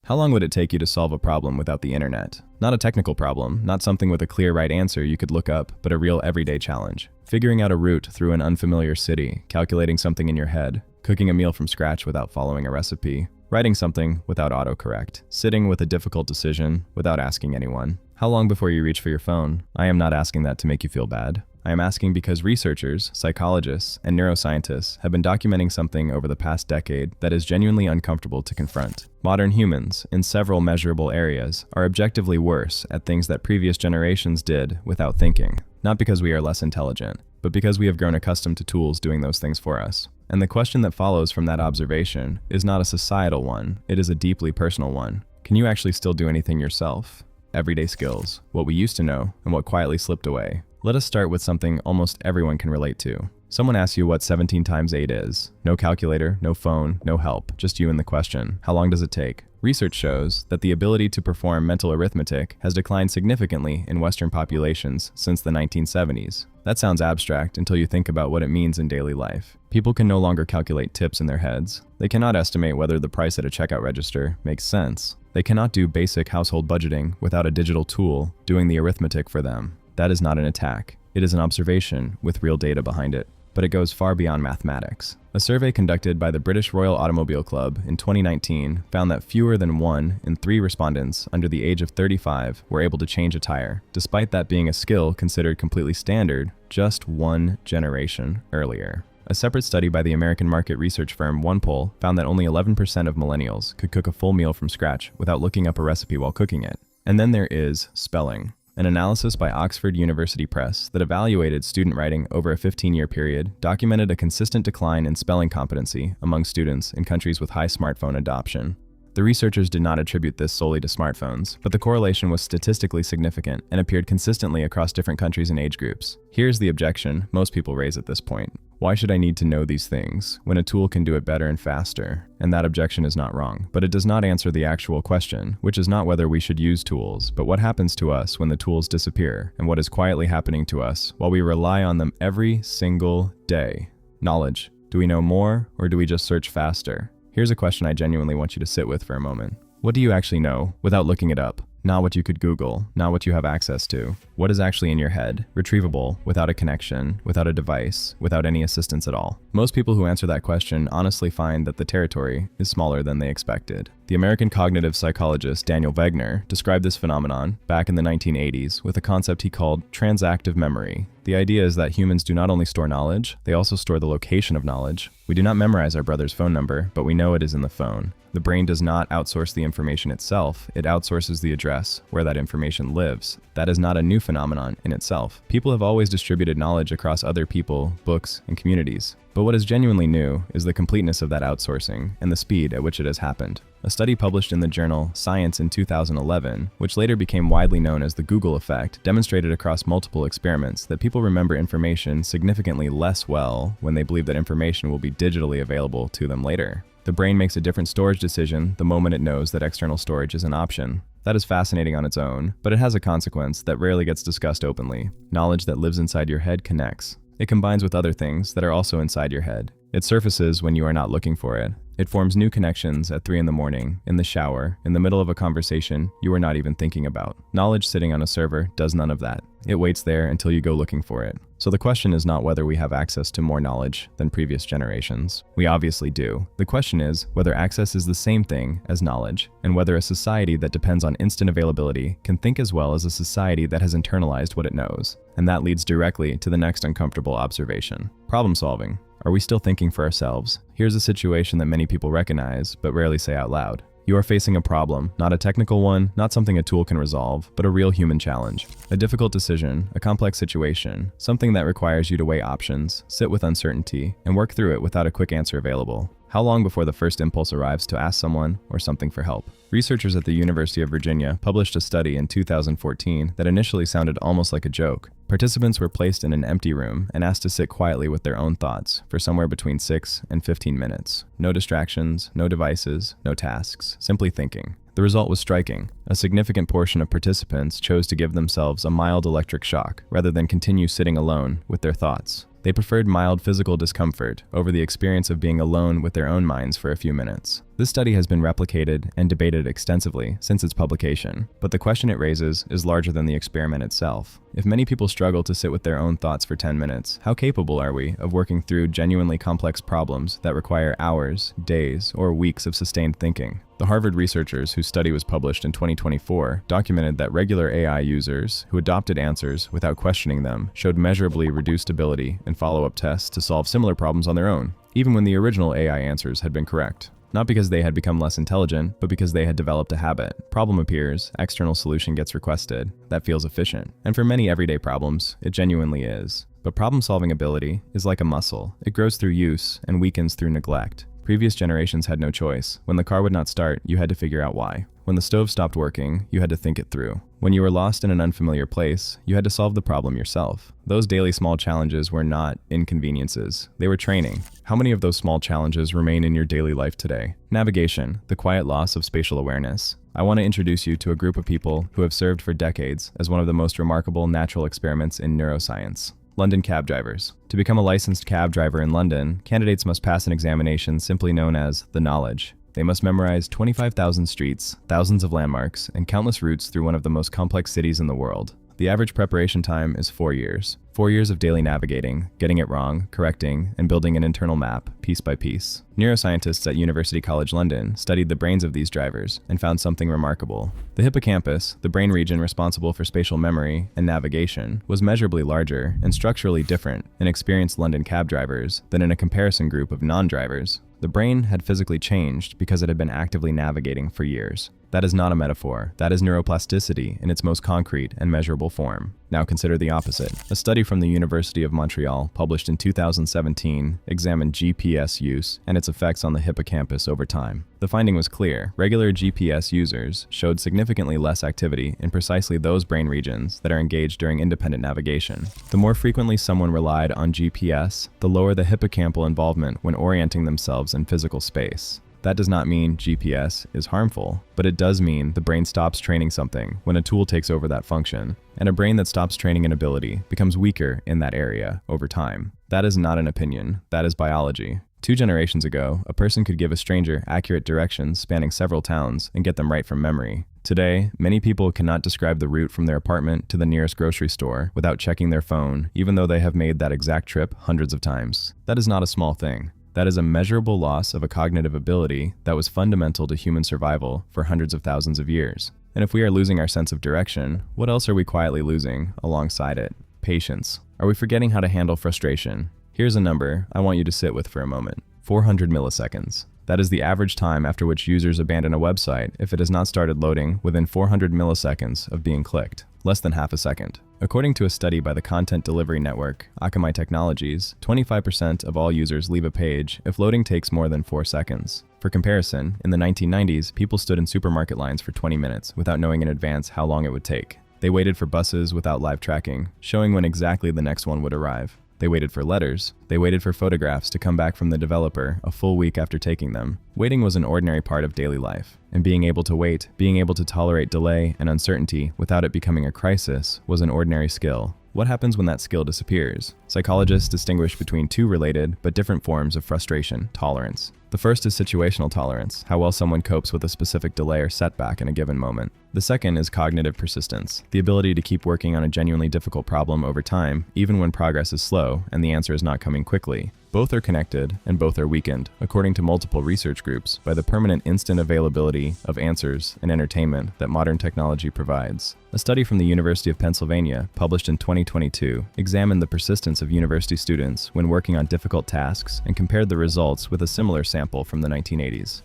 How long would it take you to solve a problem without the internet? Not a technical problem, not something with a clear right answer you could look up, but a real everyday challenge. Figuring out a route through an unfamiliar city, calculating something in your head, cooking a meal from scratch without following a recipe, writing something without autocorrect, sitting with a difficult decision without asking anyone. How long before you reach for your phone? I am not asking that to make you feel bad. I am asking because researchers, psychologists, and neuroscientists have been documenting something over the past decade that is genuinely uncomfortable to confront. Modern humans, in several measurable areas, are objectively worse at things that previous generations did without thinking. Not because we are less intelligent, but because we have grown accustomed to tools doing those things for us. And the question that follows from that observation is not a societal one, it is a deeply personal one. Can you actually still do anything yourself? Everyday skills, what we used to know, and what quietly slipped away. Let us start with something almost everyone can relate to. Someone asks you what 17 times 8 is. No calculator, no phone, no help, just you and the question. How long does it take? Research shows that the ability to perform mental arithmetic has declined significantly in Western populations since the 1970s. That sounds abstract until you think about what it means in daily life. People can no longer calculate tips in their heads. They cannot estimate whether the price at a checkout register makes sense. They cannot do basic household budgeting without a digital tool doing the arithmetic for them. That is not an attack. It is an observation with real data behind it. But it goes far beyond mathematics. A survey conducted by the British Royal Automobile Club in 2019 found that fewer than 1 in 3 respondents under the age of 35 were able to change a tire, despite that being a skill considered completely standard just one generation earlier. A separate study by the American market research firm OnePoll found that only 11% of millennials could cook a full meal from scratch without looking up a recipe while cooking it. And then there is spelling. An analysis by Oxford University Press that evaluated student writing over a 15-year period documented a consistent decline in spelling competency among students in countries with high smartphone adoption. The researchers did not attribute this solely to smartphones, but the correlation was statistically significant and appeared consistently across different countries and age groups. Here's the objection most people raise at this point. Why should I need to know these things when a tool can do it better and faster? And that objection is not wrong, but it does not answer the actual question, which is not whether we should use tools, but what happens to us when the tools disappear and what is quietly happening to us while we rely on them every single day. Knowledge. Do we know more or do we just search faster? Here's a question I genuinely want you to sit with for a moment. What do you actually know without looking it up? Not what you could Google, not what you have access to. What is actually in your head, retrievable, without a connection, without a device, without any assistance at all? Most people who answer that question honestly find that the territory is smaller than they expected. The American cognitive psychologist Daniel Wegner described this phenomenon back in the 1980s with a concept he called transactive memory. The idea is that humans do not only store knowledge, they also store the location of knowledge. We do not memorize our brother's phone number, but we know it is in the phone. The brain does not outsource the information itself, it outsources the address where that information lives. That is not a new phenomenon in itself. People have always distributed knowledge across other people, books, and communities. But what is genuinely new is the completeness of that outsourcing and the speed at which it has happened. A study published in the journal Science in 2011, which later became widely known as the Google effect, demonstrated across multiple experiments that people remember information significantly less well when they believe that information will be digitally available to them later. The brain makes a different storage decision the moment it knows that external storage is an option. That is fascinating on its own, but it has a consequence that rarely gets discussed openly. Knowledge that lives inside your head connects. It combines with other things that are also inside your head. It surfaces when you are not looking for it. It forms new connections at 3 in the morning, in the shower, in the middle of a conversation you are not even thinking about. Knowledge sitting on a server does none of that. It waits there until you go looking for it. So the question is not whether we have access to more knowledge than previous generations. We obviously do. The question is whether access is the same thing as knowledge, and whether a society that depends on instant availability can think as well as a society that has internalized what it knows. And that leads directly to the next uncomfortable observation. Problem solving. Are we still thinking for ourselves? Here's a situation that many people recognize, but rarely say out loud. You are facing a problem, not a technical one, not something a tool can resolve, but a real human challenge. A difficult decision, a complex situation, something that requires you to weigh options, sit with uncertainty, and work through it without a quick answer available. How long before the first impulse arrives to ask someone or something for help? Researchers at the University of Virginia published a study in 2014 that initially sounded almost like a joke. Participants were placed in an empty room and asked to sit quietly with their own thoughts for somewhere between 6 and 15 minutes. No distractions, no devices, no tasks, simply thinking. The result was striking. A significant portion of participants chose to give themselves a mild electric shock rather than continue sitting alone with their thoughts. They preferred mild physical discomfort over the experience of being alone with their own minds for a few minutes. This study has been replicated and debated extensively since its publication, but the question it raises is larger than the experiment itself. If many people struggle to sit with their own thoughts for 10 minutes, how capable are we of working through genuinely complex problems that require hours, days, or weeks of sustained thinking? The Harvard researchers whose study was published in 2024 documented that regular AI users who adopted answers without questioning them showed measurably reduced ability in follow-up tests to solve similar problems on their own, even when the original AI answers had been correct. Not because they had become less intelligent, but because they had developed a habit. Problem appears, external solution gets requested. That feels efficient. And for many everyday problems, it genuinely is. But problem-solving ability is like a muscle. It grows through use and weakens through neglect. Previous generations had no choice. When the car would not start, you had to figure out why. When the stove stopped working, you had to think it through. When you were lost in an unfamiliar place, you had to solve the problem yourself. Those daily small challenges were not inconveniences. They were training. How many of those small challenges remain in your daily life today? Navigation, the quiet loss of spatial awareness. I want to introduce you to a group of people who have served for decades as one of the most remarkable natural experiments in neuroscience. London cab drivers. To become a licensed cab driver in London, candidates must pass an examination simply known as the knowledge. They must memorize 25,000 streets, thousands of landmarks, and countless routes through one of the most complex cities in the world. The average preparation time is 4 years. 4 years of daily navigating, getting it wrong, correcting, and building an internal map, piece by piece. Neuroscientists at University College London studied the brains of these drivers and found something remarkable. The hippocampus, the brain region responsible for spatial memory and navigation, was measurably larger and structurally different in experienced London cab drivers than in a comparison group of non-drivers. The brain had physically changed because it had been actively navigating for years. That is not a metaphor. That is neuroplasticity in its most concrete and measurable form. Now consider the opposite. A study from the University of Montreal, published in 2017, examined GPS use and its effects on the hippocampus over time. The finding was clear. Regular GPS users showed significantly less activity in precisely those brain regions that are engaged during independent navigation. The more frequently someone relied on GPS, the lower the hippocampal involvement when orienting themselves in physical space. That does not mean GPS is harmful, but it does mean the brain stops training something when a tool takes over that function, and a brain that stops training an ability becomes weaker in that area over time. That is not an opinion, that is biology. 2 generations ago, a person could give a stranger accurate directions spanning several towns and get them right from memory. Today, many people cannot describe the route from their apartment to the nearest grocery store without checking their phone, even though they have made that exact trip hundreds of times. That is not a small thing. That is a measurable loss of a cognitive ability that was fundamental to human survival for hundreds of thousands of years. And if we are losing our sense of direction, what else are we quietly losing alongside it? Patience. Are we forgetting how to handle frustration? Here's a number I want you to sit with for a moment. 400 milliseconds. That is the average time after which users abandon a website if it has not started loading within 400 milliseconds of being clicked. Less than half a second. According to a study by the content delivery network, Akamai Technologies, 25% of all users leave a page if loading takes more than 4 seconds. For comparison, in the 1990s, people stood in supermarket lines for 20 minutes without knowing in advance how long it would take. They waited for buses without live tracking, showing when exactly the next one would arrive. They waited for letters. They waited for photographs to come back from the developer a full week after taking them. Waiting was an ordinary part of daily life, and being able to wait, being able to tolerate delay and uncertainty without it becoming a crisis was an ordinary skill. What happens when that skill disappears? Psychologists distinguish between 2 related but different forms of frustration, tolerance. The first is situational tolerance, how well someone copes with a specific delay or setback in a given moment. The second is cognitive persistence, the ability to keep working on a genuinely difficult problem over time, even when progress is slow and the answer is not coming quickly. Both are connected and both are weakened, according to multiple research groups, by the permanent instant availability of answers and entertainment that modern technology provides. A study from the University of Pennsylvania, published in 2022, examined the persistence of university students when working on difficult tasks and compared the results with a similar sample from the 1980s.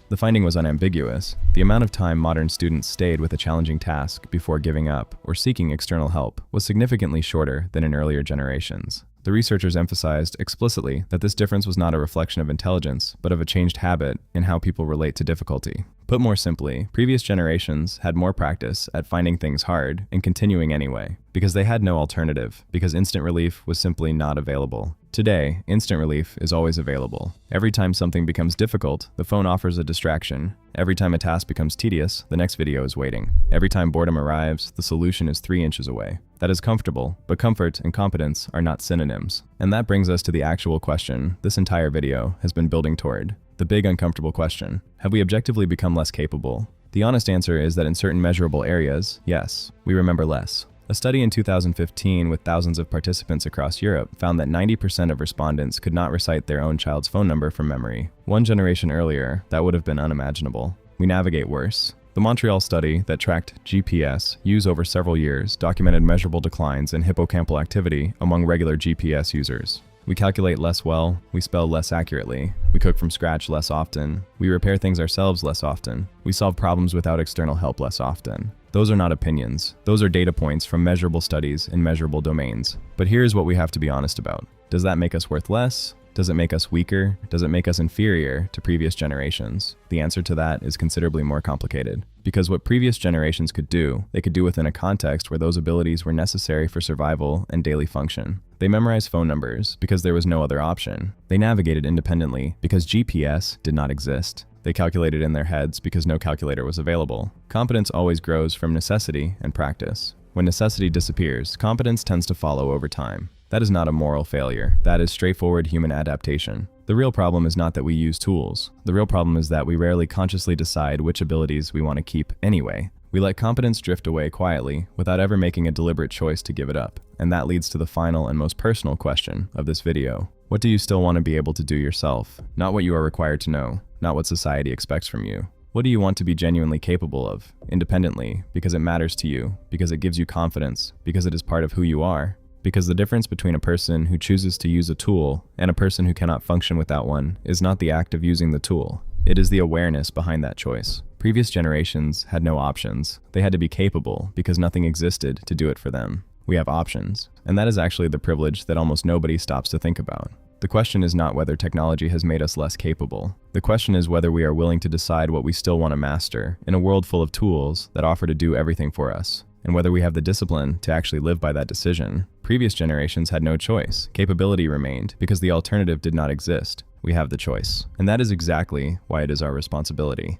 The finding was unambiguous. The amount of time modern students stayed with a challenging task before giving up or seeking external help was significantly shorter than in earlier generations. The researchers emphasized explicitly that this difference was not a reflection of intelligence, but of a changed habit in how people relate to difficulty. Put more simply, previous generations had more practice at finding things hard and continuing anyway, because they had no alternative, because instant relief was simply not available. Today, instant relief is always available. Every time something becomes difficult, the phone offers a distraction. Every time a task becomes tedious, the next video is waiting. Every time boredom arrives, the solution is 3 inches away. That is comfortable, but comfort and competence are not synonyms. And that brings us to the actual question this entire video has been building toward. The big uncomfortable question. Have we objectively become less capable? The honest answer is that in certain measurable areas, yes, we remember less. A study in 2015 with thousands of participants across Europe found that 90% of respondents could not recite their own child's phone number from memory. One generation earlier, that would have been unimaginable. We navigate worse. The Montreal study that tracked GPS use over several years documented measurable declines in hippocampal activity among regular GPS users. We calculate less well, we spell less accurately, we cook from scratch less often, we repair things ourselves less often, we solve problems without external help less often. Those are not opinions. Those are data points from measurable studies in measurable domains. But here's what we have to be honest about. Does that make us worth less? Does it make us weaker? Does it make us inferior to previous generations? The answer to that is considerably more complicated. Because what previous generations could do, they could do within a context where those abilities were necessary for survival and daily function. They memorized phone numbers because there was no other option. They navigated independently because GPS did not exist. They calculated in their heads because no calculator was available. Competence always grows from necessity and practice. When necessity disappears, competence tends to follow over time. That is not a moral failure. That is straightforward human adaptation. The real problem is not that we use tools. The real problem is that we rarely consciously decide which abilities we want to keep anyway. We let competence drift away quietly without ever making a deliberate choice to give it up. And that leads to the final and most personal question of this video. What do you still want to be able to do yourself? Not what you are required to know, not what society expects from you. What do you want to be genuinely capable of, independently, because it matters to you, because it gives you confidence, because it is part of who you are? Because the difference between a person who chooses to use a tool and a person who cannot function without one is not the act of using the tool. It is the awareness behind that choice. Previous generations had no options. They had to be capable because nothing existed to do it for them. We have options, and that is actually the privilege that almost nobody stops to think about. The question is not whether technology has made us less capable. The question is whether we are willing to decide what we still want to master in a world full of tools that offer to do everything for us, and whether we have the discipline to actually live by that decision. Previous generations had no choice. Capability remained because the alternative did not exist. We have the choice. And that is exactly why it is our responsibility.